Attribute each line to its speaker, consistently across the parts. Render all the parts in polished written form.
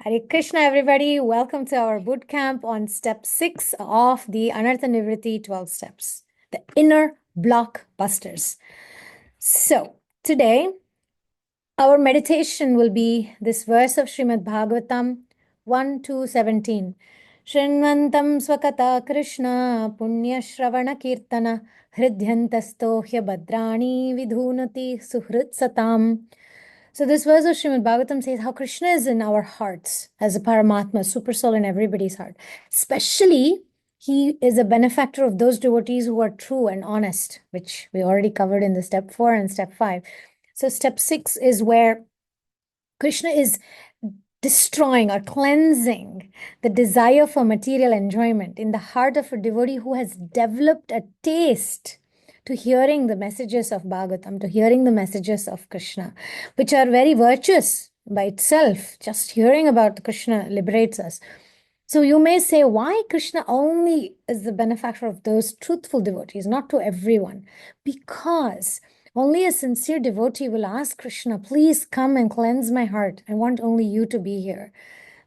Speaker 1: Hare Krishna, everybody. Welcome to our boot camp on step 6 of the Anartha-Nivritti 12 steps, the inner blockbusters. So, today, our meditation will be this verse of Srimad Bhagavatam 1-17. Shrinvantam swakata Krishna punya shravana kirtana hridyantastohya badrani vidhunati suhrit satam. So this verse of Srimad Bhagavatam says how Krishna is in our hearts as a Paramatma, super soul in everybody's heart. Especially, he is a benefactor of those devotees who are true and honest, which we already covered in the step 4 and step 5. So step 6 is where Krishna is destroying or cleansing the desire for material enjoyment in the heart of a devotee who has developed a taste to hearing the messages of Bhagavatam, to hearing the messages of Krishna, which are very virtuous by itself. Just hearing about Krishna liberates us. So you may say, why Krishna only is the benefactor of those truthful devotees, not to everyone? Because only a sincere devotee will ask Krishna, please come and cleanse my heart. I want only you to be here.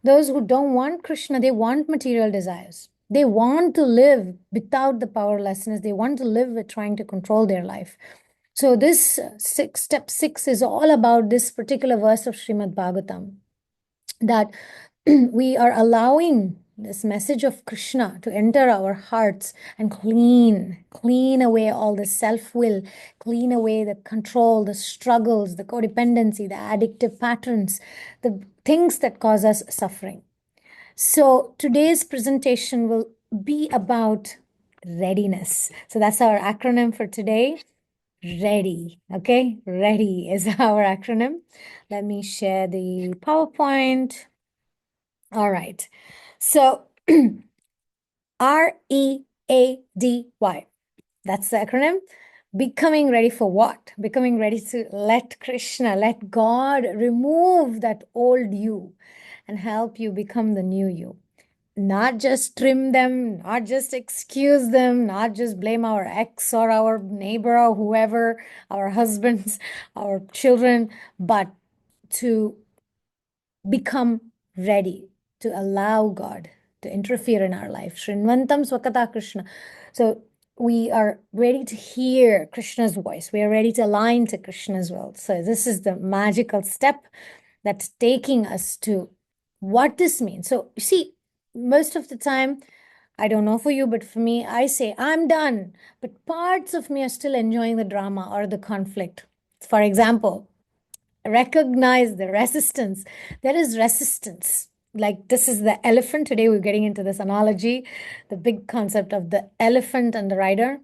Speaker 1: Those who don't want Krishna, they want material desires. They want to live without the powerlessness. They want to live with trying to control their life. So this step 6 is all about this particular verse of Srimad Bhagavatam, that we are allowing this message of Krishna to enter our hearts and clean away all the self-will, clean away the control, the struggles, the codependency, the addictive patterns, the things that cause us suffering. So today's presentation will be about readiness. So that's our acronym for today. R.E.A.D.Y. Okay, R.E.A.D.Y is our acronym. Let me share the PowerPoint. All right. So R.E.A.D.Y. That's the acronym. Becoming ready for what? Becoming ready to let Krishna, let God remove that old you and help you become the new you. Not just trim them, not just excuse them, not just blame our ex or our neighbor or whoever, our husbands, our children, but to become ready to allow God to interfere in our life. Shrinvantam swakata Krishna. So we are ready to hear Krishna's voice. We are ready to align to Krishna's will. So this is the magical step that's taking us to what this means. So you see, most of the time, I don't know for you, but for me, I say, I'm done. But parts of me are still enjoying the drama or the conflict. For example, recognize the resistance. There is resistance. Like this is the elephant. Today we're getting into this analogy, the big concept of the elephant and the rider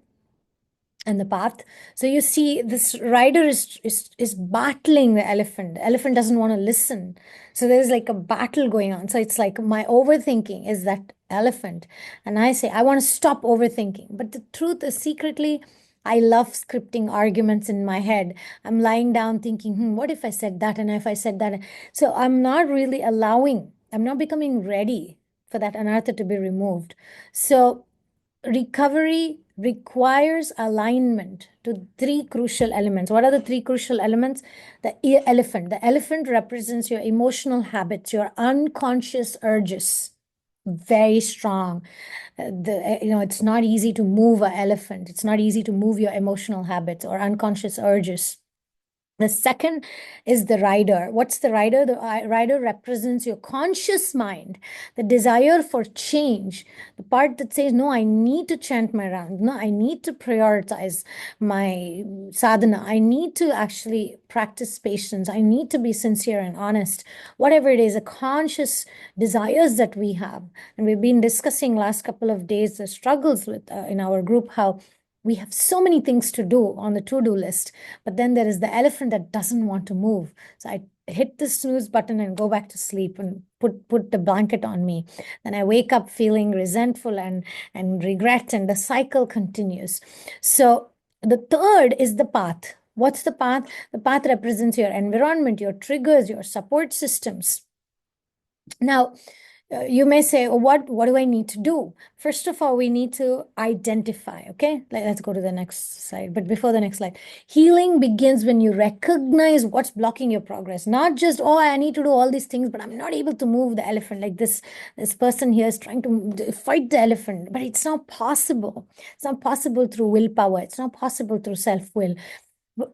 Speaker 1: and the path. So you see this rider is battling the elephant. The elephant doesn't want to listen. So there's like a battle going on. So it's like my overthinking is that elephant. And I say, I want to stop overthinking. But the truth is secretly, I love scripting arguments in my head. I'm lying down thinking, what if I said that? And if I said that? So I'm not really allowing, I'm not becoming ready for that anartha to be removed. So recovery requires alignment to three crucial elements. What are the three crucial elements? The elephant. The elephant represents your emotional habits, your unconscious urges. Very strong. It's not easy to move an elephant. It's not easy to move your emotional habits or unconscious urges. The second is the rider. What's the rider? The rider represents your conscious mind, the desire for change, the part that says, no, I need to chant my round. No, I need to prioritize my sadhana. I need to actually practice patience. I need to be sincere and honest. Whatever it is, a conscious desires that we have. And we've been discussing last couple of days the struggles with in our group, how we have so many things to do on the to-do list, but then there is the elephant that doesn't want to move. So I hit the snooze button and go back to sleep and put the blanket on me. Then I wake up feeling resentful and regret, and the cycle continues. So the third is the path. What's the path? The path represents your environment, your triggers, your support systems. Now, You may say, oh, what do I need to do? First of all, we need to identify, okay? Let's go to the next slide. But before the next slide, healing begins when you recognize what's blocking your progress. Not just, oh, I need to do all these things, but I'm not able to move the elephant. Like this person here is trying to fight the elephant, but it's not possible. It's not possible through willpower. It's not possible through self-will.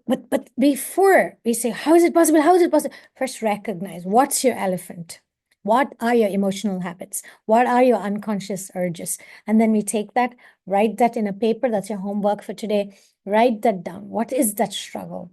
Speaker 1: But before we say, how is it possible? How is it possible? First, recognize what's your elephant. What are your emotional habits? What are your unconscious urges? And then we take that, write that in a paper. That's your homework for today. Write that down. What is that struggle?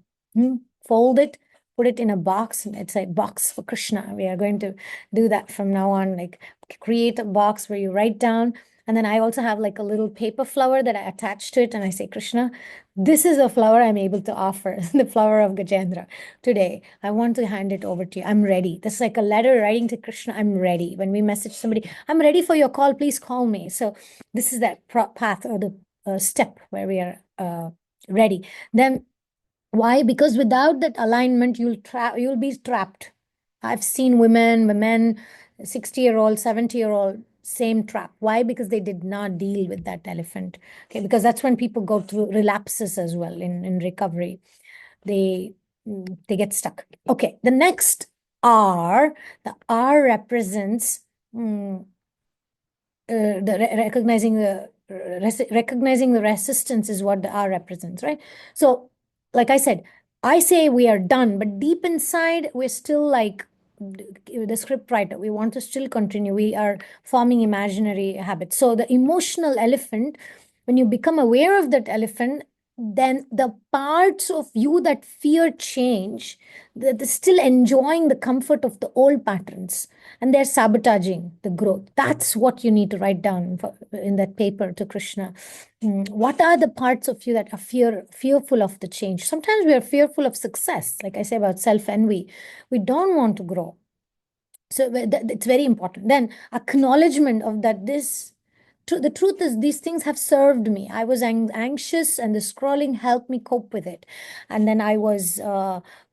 Speaker 1: Fold it, put it in a box. It's a box for Krishna. We are going to do that from now on. Like create a box where you write down. And then I also have like a little paper flower that I attach to it. And I say, Krishna, this is a flower I'm able to offer, the flower of Gajendra. Today, I want to hand it over to you. I'm ready. This is like a letter writing to Krishna. I'm ready. When we message somebody, I'm ready for your call. Please call me. So this is that path or the step where we are ready. Then why? Because without that alignment, you'll be trapped. I've seen women, 60-year-old, 70-year-old, same trap. Why? Because they did not deal with that elephant. Okay, because that's when people go through relapses as well in recovery. They get stuck. Okay, the next R, the R represents recognizing the resistance is what the R represents, right? So, like I said, I say we are done, but deep inside, we're still like the script writer. We want to still continue. We are forming imaginary habits. So the emotional elephant, when you become aware of that elephant, then the parts of you that fear change, they're still enjoying the comfort of the old patterns and they're sabotaging the growth. That's what you need to write down in that paper to Krishna. What are the parts of you that are fearful of the change? Sometimes we are fearful of success, like I say about self-envy. We don't want to grow. So it's very important. Then acknowledgement of that the truth is these things have served me. I was anxious and the scrolling helped me cope with it. And then I was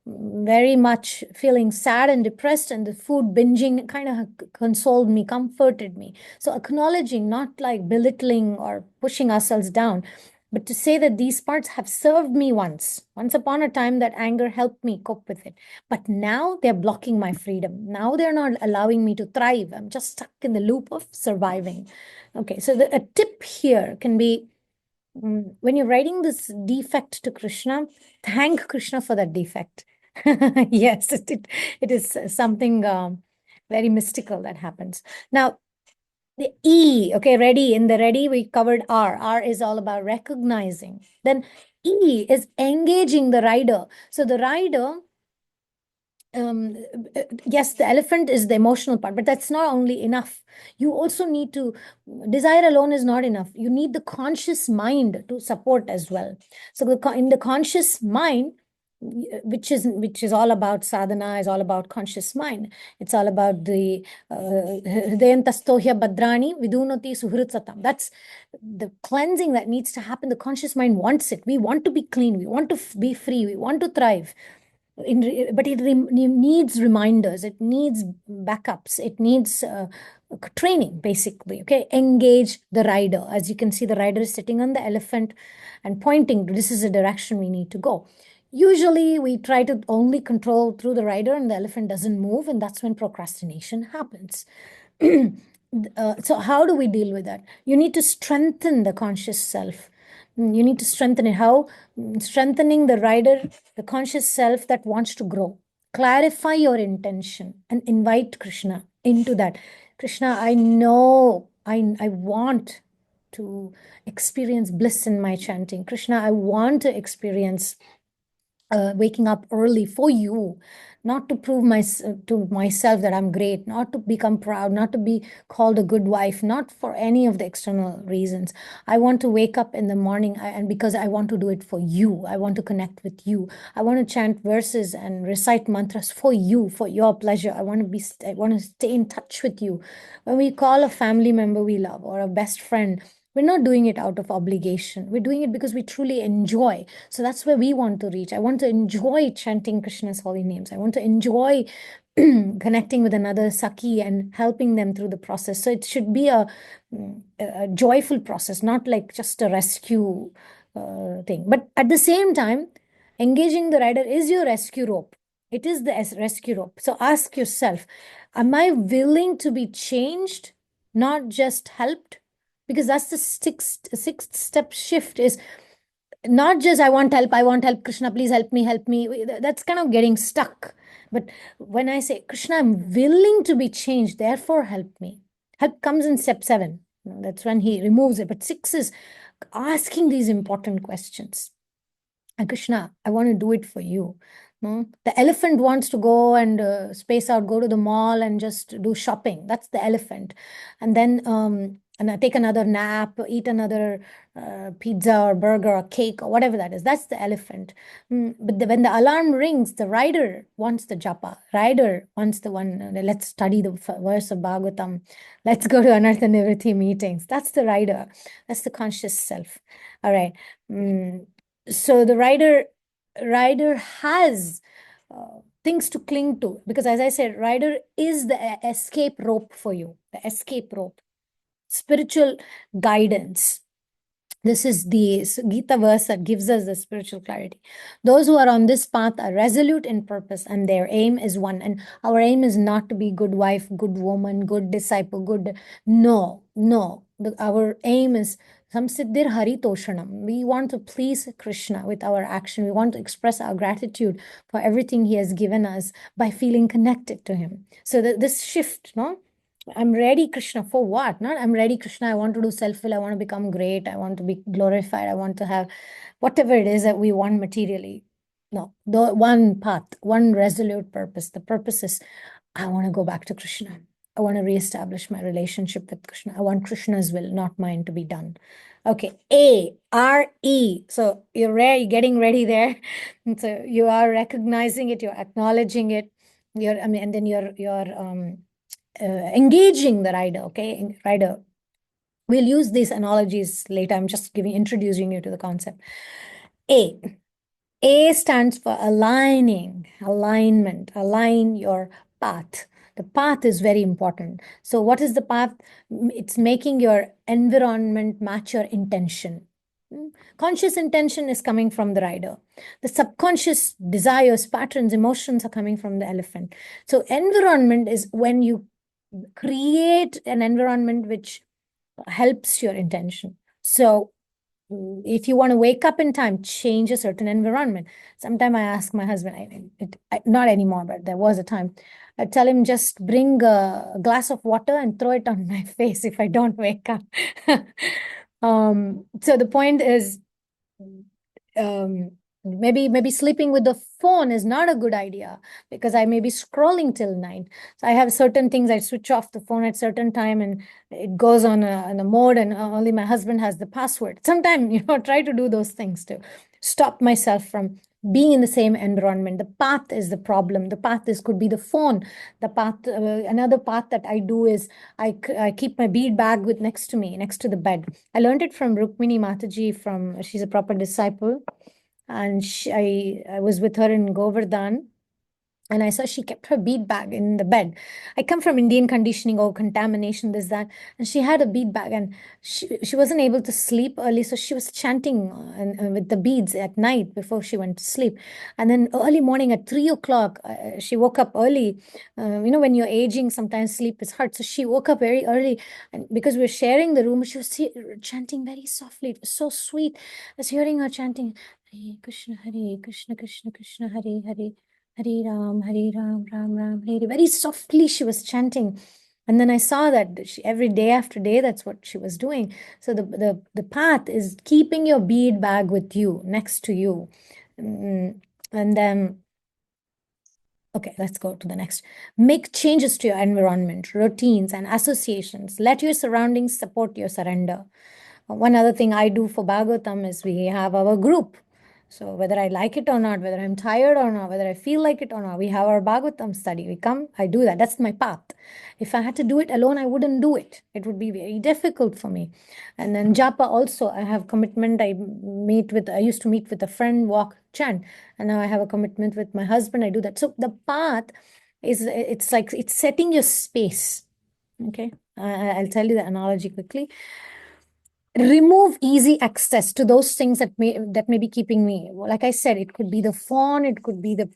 Speaker 1: very much feeling sad and depressed and the food binging kind of consoled me, comforted me. So acknowledging, not like belittling or pushing ourselves down, but to say that these parts have served me once. Once upon a time, that anger helped me cope with it. But now they're blocking my freedom. Now they're not allowing me to thrive. I'm just stuck in the loop of surviving. Okay, so a tip here can be when you're writing this defect to Krishna, thank Krishna for that defect. Yes, it is something very mystical that happens. Now, the E, okay, ready. In the ready, we covered R. R is all about recognizing. Then E is engaging the rider. So the rider, yes, the elephant is the emotional part, but that's not only enough. You also need to, desire alone is not enough. You need the conscious mind to support as well. So in the conscious mind, which is all about sadhana, is all about conscious mind. It's all about the hridayantastohya badrani vidunati suhritsatam. That's the cleansing that needs to happen. The conscious mind wants it. We want to be clean. We want to be free. We want to thrive. But it needs reminders, it needs backups, it needs training, basically. Okay, engage the rider. As you can see, the rider is sitting on the elephant and pointing, this is the direction we need to go. Usually we try to only control through the rider and the elephant doesn't move, and that's when procrastination happens. So how do we deal with that? You need to strengthen the conscious self. You need to strengthen it. How? Strengthening the rider, the conscious self that wants to grow. Clarify your intention and invite Krishna into that. Krishna, I know I want to experience bliss in my chanting. Krishna, I want to experience waking up early for you, not to prove to myself that I'm great, not to become proud, not to be called a good wife, not for any of the external reasons. I want to wake up in the morning and because I want to do it for you. I want to connect with you. I want to chant verses and recite mantras for you, for your pleasure. I want to stay in touch with you. When we call a family member we love or a best friend, we're not doing it out of obligation. We're doing it because we truly enjoy. So that's where we want to reach. I want to enjoy chanting Krishna's holy names. I want to enjoy connecting with another Saki and helping them through the process. So it should be a joyful process, not like just a rescue thing. But at the same time, engaging the rider is your rescue rope. It is the rescue rope. So ask yourself, am I willing to be changed, not just helped? Because that's the sixth step shift, is not just I want help, Krishna, please help me. That's kind of getting stuck. But when I say, Krishna, I'm willing to be changed, therefore help me. Help comes in step 7. That's when he removes it. But 6 is asking these important questions. And Krishna, I want to do it for you. No? The elephant wants to go and space out, go to the mall and just do shopping. That's the elephant. And then and I take another nap, eat another pizza or burger or cake or whatever that is. That's the elephant. But when the alarm rings, the rider wants the japa. Rider wants the one, let's study the verse of Bhagavatam. Let's go to Anartha-Nivritti meetings. That's the rider. That's the conscious self. All right. So the rider has things to cling to, because as I said, rider is the escape rope for you, the escape rope, spiritual guidance. This is the Gita verse that gives us the spiritual clarity. Those who are on this path are resolute in purpose, and their aim is one. And our aim is not to be good wife, good woman, good disciple, good. No. Our aim is Samsiddhir Hari Toshanam. We want to please Krishna with our action. We want to express our gratitude for everything he has given us by feeling connected to him. So this shift, no? I'm ready, Krishna, for what? Not I'm ready, Krishna, I want to do self-will, I want to become great, I want to be glorified, I want to have whatever it is that we want materially. No, the one path, one resolute purpose. The purpose is, I want to go back to Krishna. I want to reestablish my relationship with Krishna. I want Krishna's will, not mine, to be done. Okay, A, R-E. So you're getting ready there. And so you are recognizing it, you're acknowledging it, and then you're engaging the rider. Okay, rider. We'll use these analogies later. I'm just introducing you to the concept. A stands for aligning, alignment, align your path. The path is very important. So what is the path? It's making your environment match your intention. Conscious intention is coming from the rider. The subconscious desires, patterns, emotions are coming from the elephant. So environment is when you create an environment which helps your intention. So if you want to wake up in time, change a certain environment. Sometimes I ask my husband, not anymore, but there was a time, I tell him, just bring a glass of water and throw it on my face if I don't wake up. So the point is, maybe sleeping with the phone is not a good idea, because I may be scrolling till night. So I have certain things, I switch off the phone at certain time and it goes on a mode, and only my husband has the password. Sometimes, try to do those things to stop myself from being in the same environment. The path is the problem. The path could be the phone. The path, another path that I do is I keep my bead bag next to me, next to the bed. I learned it from Rukmini Mataji. She's a proper disciple, and I was with her in Govardhan. And I saw she kept her bead bag in the bed. I come from Indian conditioning, contamination, this, that. And she had a bead bag, and she wasn't able to sleep early. So she was chanting with the beads at night before she went to sleep. And then early morning at 3 o'clock, she woke up early. When you're aging, sometimes sleep is hard. So she woke up very early. And because we're sharing the room, she was chanting very softly. It was so sweet. I was hearing her chanting, Hare Krishna, Krishna Krishna, Hare Hare. Hare Ram, Ram Ram, Hare. Very softly she was chanting. And then I saw that every day after day, that's what she was doing. So the path is keeping your bead bag with you, next to you. And then, okay, let's go to the next. Make changes to your environment, routines, and associations. Let your surroundings support your surrender. One other thing I do for Bhagavatam is we have our group. So whether I like it or not, whether I'm tired or not, whether I feel like it or not, we have our Bhagavatam study. We come, I do that. That's my path. If I had to do it alone, I wouldn't do it. It would be very difficult for me. And then Japa also, I have commitment. I used to meet with a friend, walk, chant. And now I have a commitment with my husband. I do that. So the path it's like it's setting your space. Okay, I'll tell you the analogy quickly. Remove easy access to those things that may be keeping me. Like I said, it could be the phone, it could be the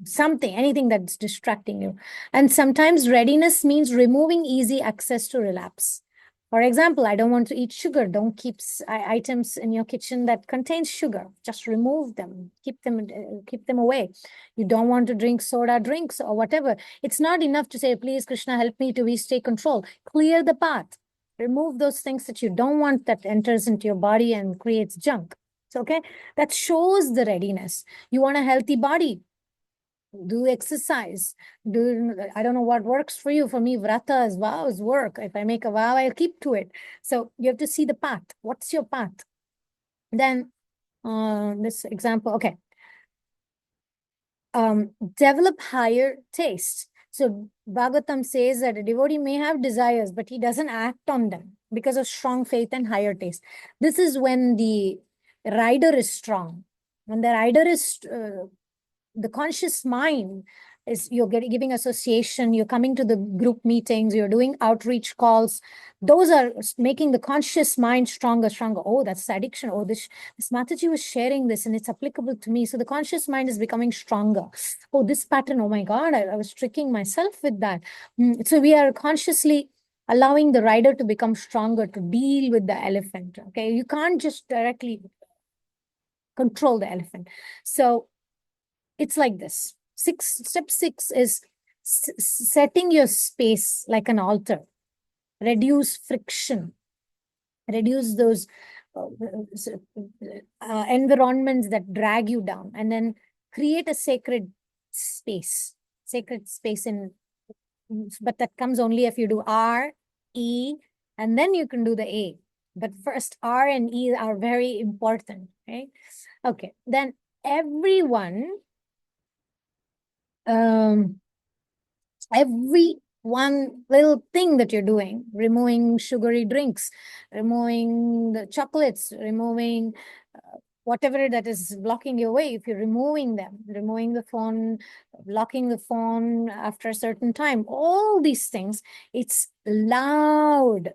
Speaker 1: something, anything that's distracting you. And sometimes readiness means removing easy access to relapse. For example, I don't want to eat sugar. Don't keep items in your kitchen that contains sugar. Just remove them. Keep them away. You don't want to drink soda drinks or whatever. It's not enough to say, please, Krishna, help me to stay control. Clear the path. Remove those things that you don't want that enters into your body and creates junk. So, okay, that shows the readiness. You want a healthy body. Do exercise. I don't know what works for you. For me, vratas, vows work. If I make a vow, I'll keep to it. So you have to see the path. What's your path? Then this example, okay. Develop higher taste. So Bhagavatam says that a devotee may have desires, but he doesn't act on them because of strong faith and higher taste. This is when the rider is strong. When the rider is the conscious mind is, you're giving association, you're coming to the group meetings, you're doing outreach calls. Those are making the conscious mind stronger. Oh, that's the addiction. Oh, this Mataji was sharing this and it's applicable to me. So the conscious mind is becoming stronger. Oh, this pattern, oh my God, I was tricking myself with that. So we are consciously allowing the rider to become stronger to deal with the elephant. Okay, you can't just directly control the elephant. So it's like this. Step 6 is setting your space like an altar. Reduce friction. Reduce those environments that drag you down, and then create a sacred space. Sacred space but that comes only if you do R, E, and then you can do the A. But first, R and E are very important, right? Okay, then every one little thing that you're doing, removing sugary drinks, removing the chocolates, removing whatever that is blocking your way, if you're removing them, removing the phone, blocking the phone after a certain time, all these things, it's loud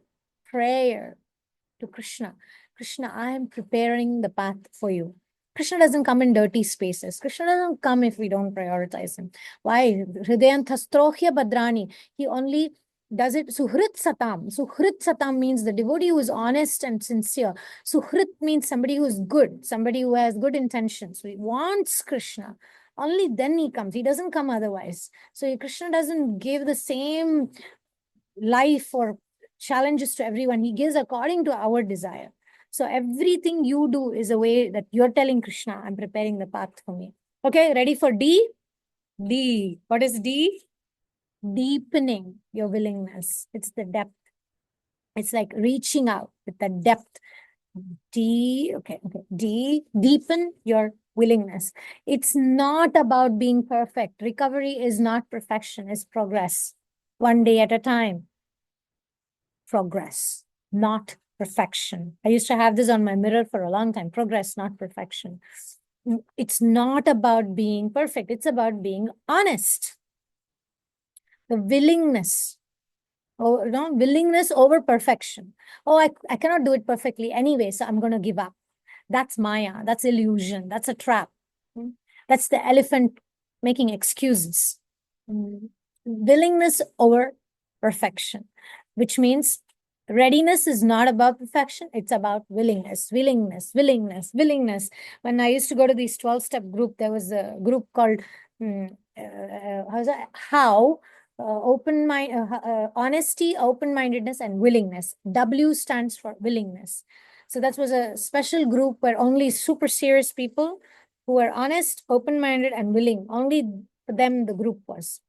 Speaker 1: prayer to Krishna. Krishna, I am preparing the path for you. Krishna doesn't come in dirty spaces. Krishna doesn't come if we don't prioritize him. Why? Hridayanthastrohya Badrani. He only does it. Suhrit Satam. Suhrit Satam means the devotee who is honest and sincere. Suhrit means somebody who is good, somebody who has good intentions. So he wants Krishna. Only then he comes. He doesn't come otherwise. So Krishna doesn't give the same life or challenges to everyone. He gives according to our desire. So everything you do is a way that you're telling Krishna, I'm preparing the path for me. Okay, ready for D? D. What is D? Deepening your willingness. It's the depth. It's like reaching out with the depth. D, okay. D, deepen your willingness. It's not about being perfect. Recovery is not perfection, it's progress. One day at a time. Progress, not perfection. I used to have this on my mirror for a long time. Progress, not perfection. It's not about being perfect. It's about being honest. The willingness. Oh, no, willingness over perfection. Oh, I cannot do it perfectly anyway, so I'm going to give up. That's Maya. That's illusion. That's a trap. That's the elephant making excuses. Willingness over perfection, which means readiness is not about perfection. It's about willingness. When I used to go to these 12-step group, there was a group called honesty, open-mindedness, and willingness. W stands for willingness. So that was a special group where only super serious people who were honest, open-minded, and willing, only for them the group was.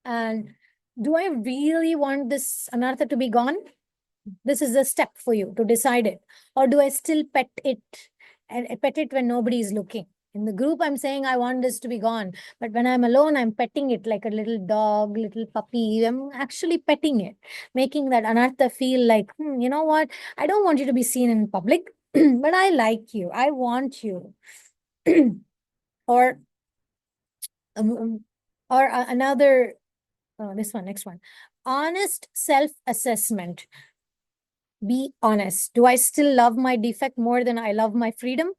Speaker 1: And do I really want this Anartha to be gone? This is a step for you to decide it. Or do I still pet it and pet it when nobody is looking? In the group, I'm saying I want this to be gone. But when I'm alone, I'm petting it like a little dog, little puppy. I'm actually petting it, making that Anartha feel like, you know what? I don't want you to be seen in public, but I like you. I want you. Or Or another, this one, next one. Honest self-assessment. Be honest. Do I still love my defect more than I love my freedom?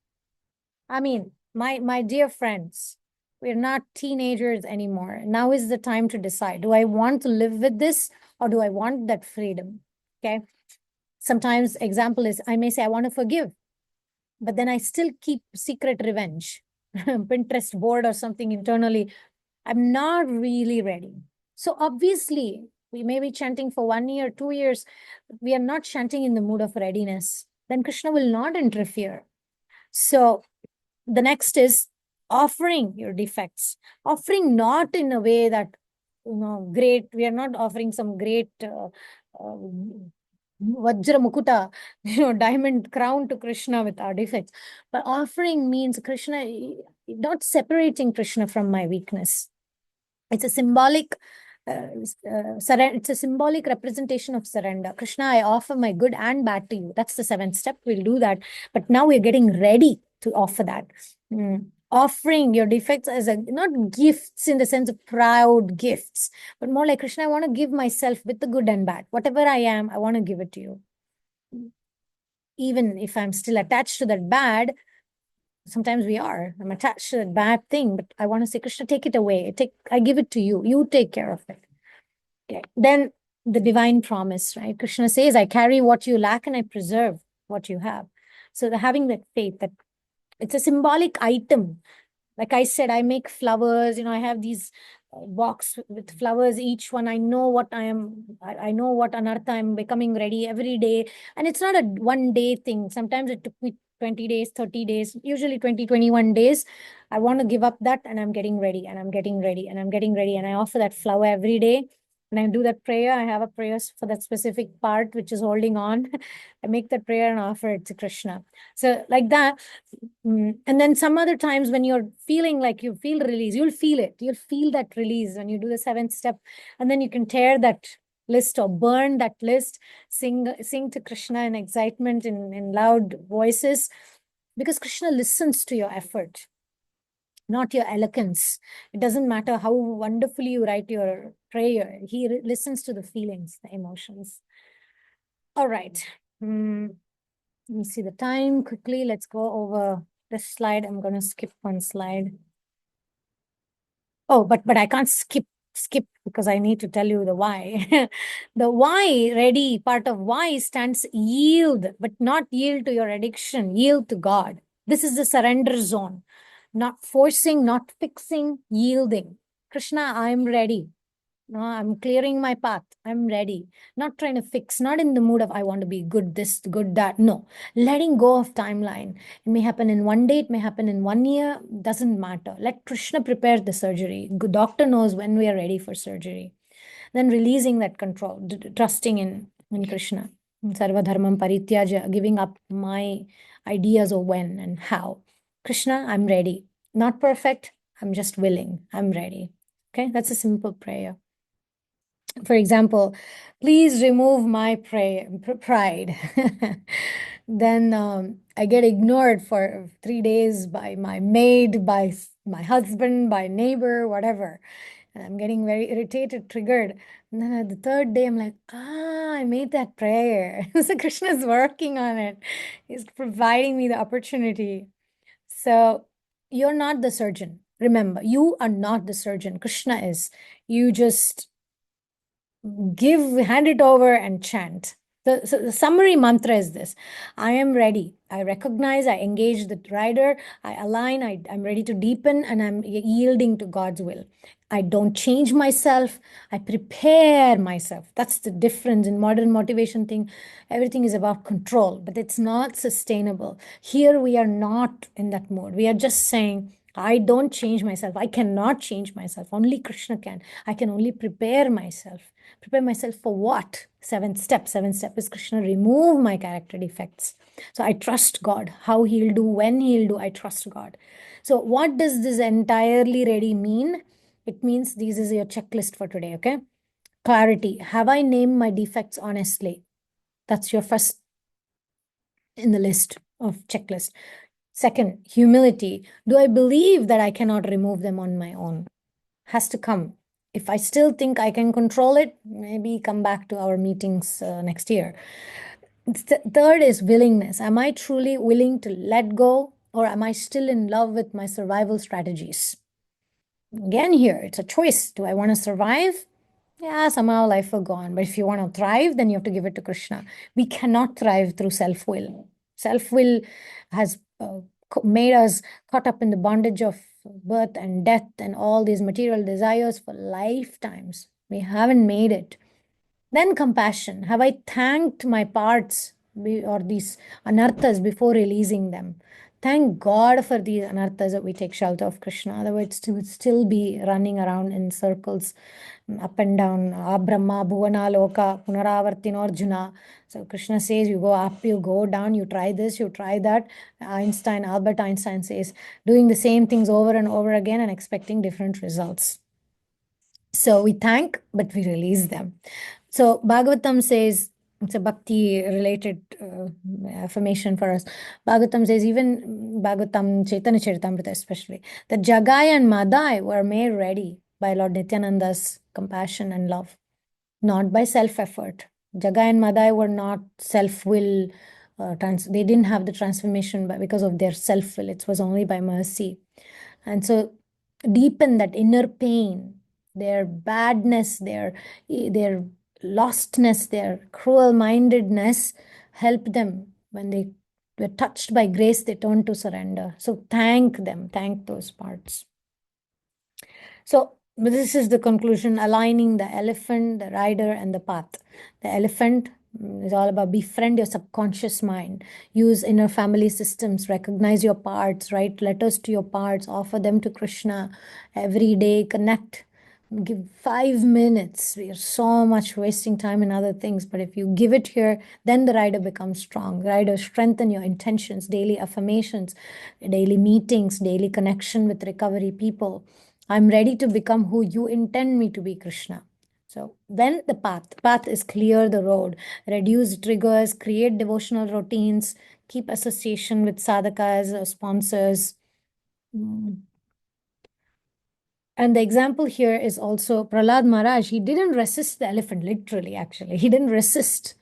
Speaker 1: I mean, my dear friends, we're not teenagers anymore. Now is the time to decide. Do I want to live with this or do I want that freedom? Okay. Sometimes example is I may say I want to forgive, but then I still keep secret revenge, Pinterest board or something internally. I'm not really ready. So obviously, we may be chanting for 1 year, 2 years. We are not chanting in the mood of readiness. Then Krishna will not interfere. So the next is offering your defects, offering not in a way that, great, we are not offering some great Vajra Mukuta, diamond crown to Krishna with our defects. But offering means Krishna, not separating Krishna from my weakness. It's a symbolic it's a symbolic representation of surrender. Krishna, I offer my good and bad to you. That's the seventh step. We'll do that. But now we're getting ready to offer that. Offering your defects as not gifts in the sense of proud gifts, but more like, Krishna, I want to give myself with the good and bad. Whatever I am, I want to give it to you. Even if I'm still attached to that bad, sometimes I'm attached to that bad thing, but I want to say, Krishna, take it away. I give it to you. You take care of it. Okay. Then the divine promise, right? Krishna says, I carry what you lack and I preserve what you have. So having that faith, that it's a symbolic item. Like I said, I make flowers, I have these box with flowers, each one. I know what I know what Anartha I'm becoming ready every day. And it's not a 1 day thing. Sometimes it took me 20 days, 30 days, usually 20, 21 days. I want to give up that and I'm getting ready and I'm getting ready and I'm getting ready. And I offer that flower every day. And I do that prayer. I have a prayer for that specific part, which is holding on. I make that prayer and offer it to Krishna. So like that. And then some other times when you're feeling like you feel release, you'll feel it. You'll feel that release when you do the seventh step. And then you can tear that list or burn that list, sing to Krishna in excitement in loud voices, because Krishna listens to your effort, not your eloquence. It doesn't matter how wonderfully you write your prayer. He listens to the feelings, the emotions. All right. Let me see the time quickly. Let's go over this slide. I'm going to skip one slide. Oh, but I can't skip because I need to tell you the why. The why, ready, part of why stands yield, but not yield to your addiction, yield to God. This is the surrender zone. Not forcing, not fixing, yielding. Krishna, I'm ready. No, I'm clearing my path. I'm ready. Not trying to fix, not in the mood of I want to be good, this, good, that. No, letting go of timeline. It may happen in 1 day, it may happen in 1 year, doesn't matter. Let Krishna prepare the surgery. Good doctor knows when we are ready for surgery. Then releasing that control, trusting in Krishna. Sarva dharmam parityaja, giving up my ideas of when and how. Krishna, I'm ready. Not perfect. I'm just willing. I'm ready. Okay, that's a simple prayer. For example, please remove my pride. Then I get ignored for 3 days by my maid, by my husband, by neighbor, whatever. And I'm getting very irritated, triggered. And then at the third day, I'm like, I made that prayer. So Krishna's working on it. He's providing me the opportunity. So you're not the surgeon. Remember, you are not the surgeon. Krishna is. You just hand it over and chant. So the summary mantra is this: I am ready. I recognize, I engage the rider, I align, I'm ready to deepen, and I'm yielding to God's will. I don't change myself, I prepare myself. That's the difference in modern motivation thing. Everything is about control, but it's not sustainable. Here we are not in that mode. We are just saying, I don't change myself. I cannot change myself. Only Krishna can. I can only prepare myself. Prepare myself for what? Seventh step is Krishna, remove my character defects. So I trust God. How he'll do, when he'll do, I trust God. So what does this entirely ready mean? It means this is your checklist for today, okay? Clarity. Have I named my defects honestly? That's your first in the list of checklist. Second, humility. Do I believe that I cannot remove them on my own? has to come. If I still think I can control it, maybe come back to our meetings next year. Third is willingness. Am I truly willing to let go, or am I still in love with my survival strategies? Again, here, it's a choice. Do I want to survive? Yeah, somehow life will go on. But if you want to thrive, then you have to give it to Krishna. We cannot thrive through self-will. Self-will has made us caught up in the bondage of birth and death and all these material desires for lifetimes. We haven't made it. Then compassion. Have I thanked my parts or these anarthas before releasing them? Thank God for these anarthas that we take shelter of Krishna. Otherwise, we would still be running around in circles, up and down. Abrahma, Bhuvana, Loka, Punaravartin, Arjuna. So Krishna says, you go up, you go down, you try this, you try that. Albert Einstein says, doing the same things over and over again and expecting different results. So we thank, but we release them. So Bhagavatam says, it's a bhakti related affirmation for us. Bhagavatam says, even Bhagavatam, Chaitanya Charitamrita especially, that Jagai and Madai were made ready by Lord Nityananda's compassion and love, not by self-effort. Jagai and Madai were not self-will, they didn't have the transformation because of their self-will. It was only by mercy. And so deepen that inner pain, their badness, their lostness, their cruel-mindedness, help them when they were touched by grace, they turn to surrender. So thank them, thank those parts. So this is the conclusion, aligning the elephant, the rider, and the path. The elephant is all about befriend your subconscious mind, use inner family systems, recognize your parts, write letters to your parts, offer them to Krishna every day, connect. Give 5 minutes. We are so much wasting time in other things, but if you give it here, then the rider becomes strong. Rider, strengthen your intentions, daily affirmations, daily meetings, daily connection with recovery people. I'm ready to become who you intend me to be, Krishna. So then the path is clear the road, reduce triggers, create devotional routines, keep association with sadhakas or sponsors. And the example here is also Prahlad Maharaj. He didn't resist the elephant, literally, actually. He didn't resist.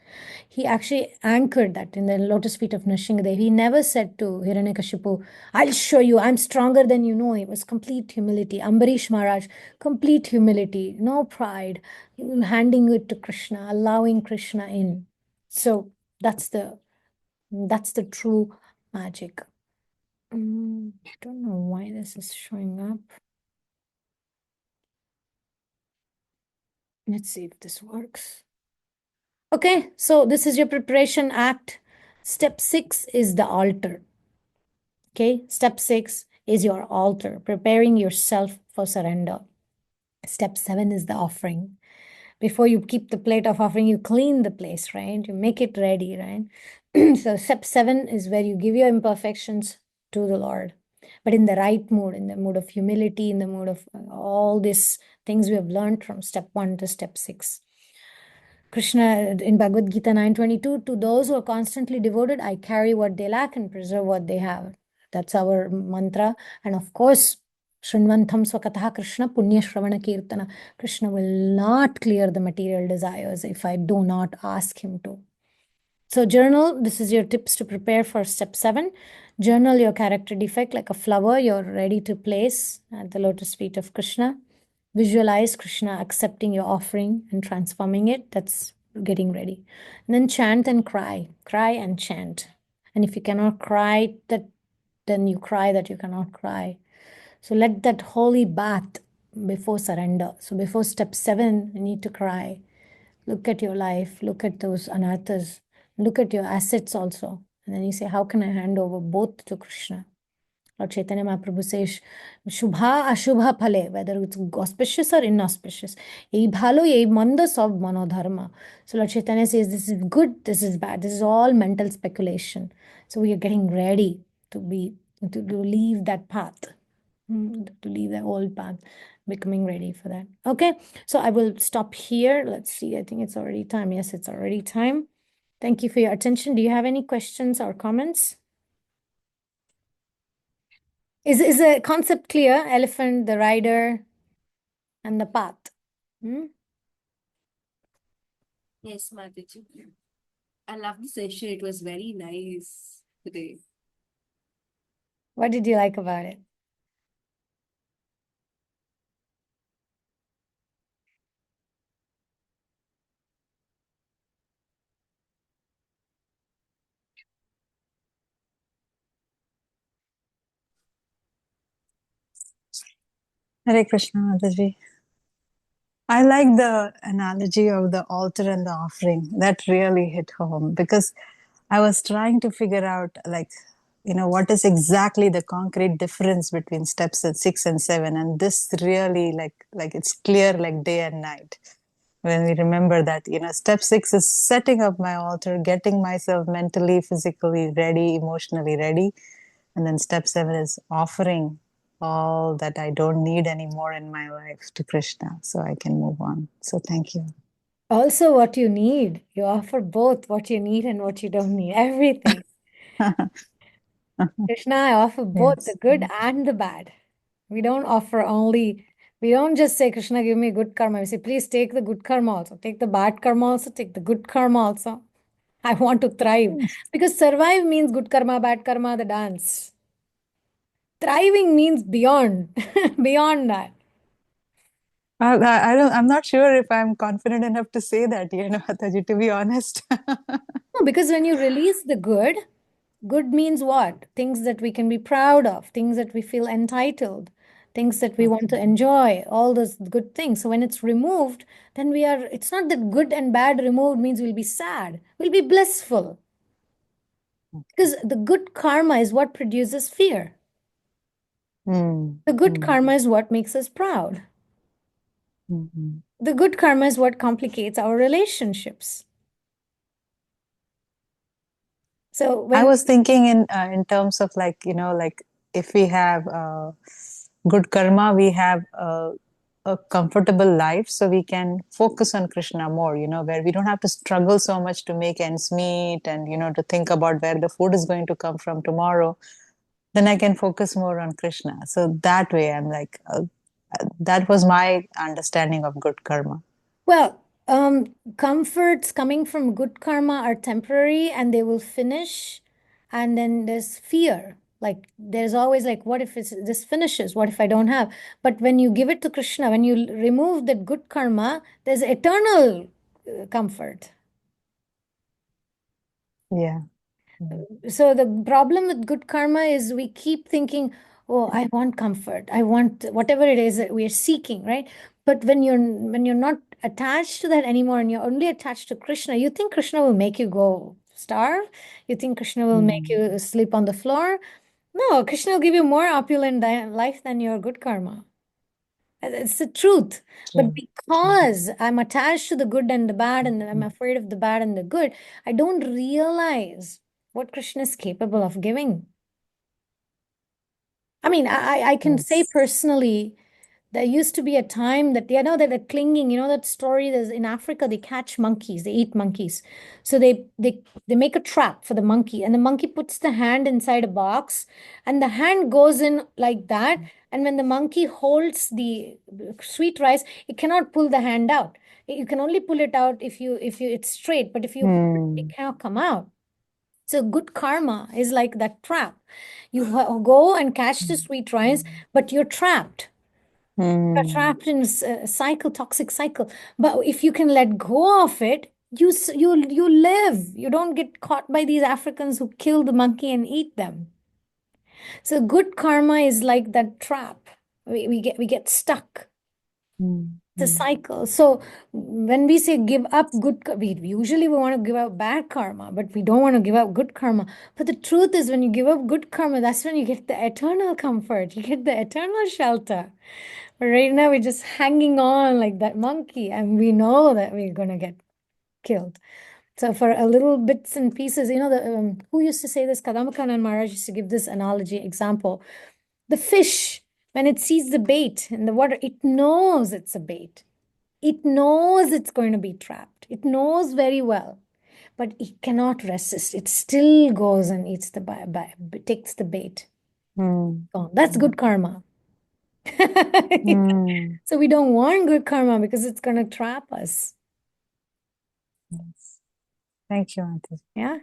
Speaker 1: He actually anchored that in the lotus feet of Nrsimhadev. He never said to Hiranyakashipu, I'll show you, I'm stronger than you know. It was complete humility. Ambarish Maharaj, complete humility, no pride, handing it to Krishna, allowing Krishna in. So that's the true magic. I don't know why this is showing up. Let's see if this works. Okay, so this is your preparation act. Step 6 is the altar. Okay, step 6 is your altar, preparing yourself for surrender. Step 7 is the offering. Before you keep the plate of offering, you clean the place, right? You make it ready, right? So step 7 is where you give your imperfections to the Lord, but in the right mood, in the mood of humility, in the mood of all these things we have learned from step 1 to step 6. Krishna in Bhagavad Gita 9:22, to those who are constantly devoted, I carry what they lack and preserve what they have. That's our mantra. And of course, Shrinvantam Swakataha Krishna Punya Shravana Kirtana. Krishna will not clear the material desires if I do not ask him to. So journal, this is your tips to prepare for step 7. Journal your character defect like a flower you're ready to place at the lotus feet of Krishna. Visualize Krishna accepting your offering and transforming it. That's getting ready. And then chant and cry. Cry and chant. And if you cannot cry, then you cry that you cannot cry. So let that holy bath before surrender. So before step 7, you need to cry. Look at your life. Look at those anarthas. Look at your assets also. And then you say, how can I hand over both to Krishna? Lord Chaitanya Mahaprabhu says, Shubha Ashubha Phale, whether it's auspicious or inauspicious. Ei bhalo, ei manda, sab manodharma. So Lord Chaitanya says, this is good, this is bad. This is all mental speculation. So we are getting ready to leave that path, to leave the old path, becoming ready for that. Okay, so I will stop here. Let's see, I think it's already time. Yes, it's already time. Thank you for your attention. Do you have any questions or comments? Is the concept clear? Elephant, the rider. and the path. Hmm?
Speaker 2: Yes, Mataji. I love the session. It was very nice today.
Speaker 1: What did you like about it?
Speaker 3: Hare Krishna, Mataji. I like the analogy of the altar and the offering. That really hit home because I was trying to figure out, like, what is exactly the concrete difference between steps and 6 and 7, and this really, like it's clear like day and night when we remember that. Step 6 is setting up my altar, getting myself mentally, physically ready, emotionally ready, and then step 7 is offering all that I don't need anymore in my life to Krishna so I can move on. So thank you.
Speaker 1: Also, what you need. You offer both what you need and what you don't need. Everything. Krishna, I offer both the
Speaker 3: Yes.
Speaker 1: good and the bad. We don't offer only, we don't just say, Krishna, give me good karma. We say, please take the good karma also. Take the bad karma also. Take the good karma also. I want to thrive. Because survive means good karma, bad karma, the dance. Thriving means beyond, beyond that.
Speaker 3: I don't. I'm not sure if I'm confident enough to say that. Ataji, to be honest.
Speaker 1: No, because when you release the good, good means what? Things that we can be proud of, things that we feel entitled, things that we want
Speaker 3: Okay.
Speaker 1: to enjoy, all those good things. So when it's removed, then we are, it's not that good and bad removed means we'll be sad, we'll be blissful. Because the good karma is what produces fear.
Speaker 3: Mm,
Speaker 1: The good
Speaker 3: mm,
Speaker 1: karma is what makes us proud.
Speaker 3: mm.
Speaker 1: The good karma is what complicates our relationships. So
Speaker 3: I
Speaker 1: when
Speaker 3: was thinking in terms of, like, like if we have good karma, we have a comfortable life, so we can focus on Krishna more. Where we don't have to struggle so much to make ends meet, and to think about where the food is going to come from tomorrow. Then I can focus more on Krishna. So that way, I'm like, that was my understanding of good karma.
Speaker 1: Well, comforts coming from good karma are temporary and they will finish. And then there's fear. Like there's always like, what if this finishes? What if I don't have? But when you give it to Krishna, when you remove that good karma, there's eternal comfort.
Speaker 3: Yeah. Mm.
Speaker 1: So the problem with good karma is we keep thinking, oh, I want comfort, I want whatever it is that we are seeking, right? But when you're not attached to that anymore and you're only attached to Krishna, you think Krishna will make you go starve, you think Krishna will make
Speaker 3: Mm.
Speaker 1: you sleep on the floor. No, Krishna will give you more opulent life than your good karma. It's the truth. But
Speaker 3: True. True.
Speaker 1: because I'm attached to the good and the bad, and I'm afraid of the bad and the good, I don't realize what Krishna is capable of giving. I mean, I can say
Speaker 3: Yes.
Speaker 1: personally, there used to be a time that, that the clinging, that story, there's in Africa, they catch monkeys, they eat monkeys. So they make a trap for the monkey, and the monkey puts the hand inside a box, and the hand goes in like that. And when the monkey holds the sweet rice, it cannot pull the hand out. You can only pull it out if you it's straight, but if you hold it, it
Speaker 3: Mm.
Speaker 1: cannot come out. So good karma is like that trap. You go and catch the sweet rice, but you're trapped. You're
Speaker 3: Mm.
Speaker 1: trapped in a cycle, toxic cycle. But if you can let go of it, you live. You don't get caught by these Africans who kill the monkey and eat them. So good karma is like that trap. We get stuck.
Speaker 3: Mm.
Speaker 1: It's a
Speaker 3: Mm.
Speaker 1: cycle. So when we say give up good, we usually we want to give up bad karma, but we don't want to give up good karma. But the truth is, when you give up good karma, that's when you get the eternal comfort. You get the eternal shelter. But right now, we're just hanging on like that monkey, and we know that we're gonna get killed. So for a little bits and pieces, who used to say this? Kadambakanan Maharaj used to give this analogy example. The fish, when it sees the bait in the water, it knows it's a bait. It knows it's going to be trapped. It knows very well, but it cannot resist. It still goes and eats takes the bait.
Speaker 3: Mm.
Speaker 1: Oh, that's
Speaker 3: Mm.
Speaker 1: good karma.
Speaker 3: Mm.
Speaker 1: So we don't want good karma because it's going to trap us.
Speaker 3: Yes. Thank you, Anartha.
Speaker 1: Yeah.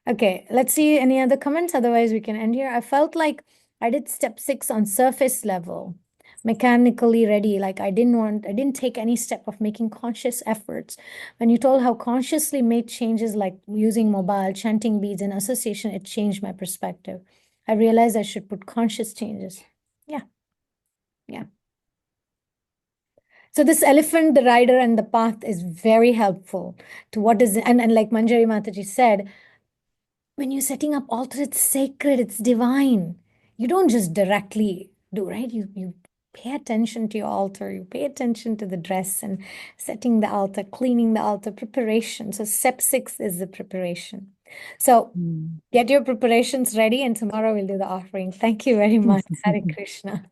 Speaker 1: Okay, let's see any other comments. Otherwise, we can end here. I felt like I did step 6 on surface level, mechanically ready. Like I didn't take any step of making conscious efforts. When you told how consciously made changes like using mobile, chanting beads, and association, it changed my perspective. I realized I should put conscious changes. Yeah. Yeah. So this elephant, the rider, and the path is very helpful to what is, and like Manjari Mataji said, when you're setting up altar, it's sacred, it's divine. You don't just directly do, right? You pay attention to your altar, you pay attention to the dress and setting the altar, cleaning the altar, preparation. So step 6 is the preparation. So get your preparations ready, and tomorrow we'll do the offering. Thank you very much. Hare Krishna.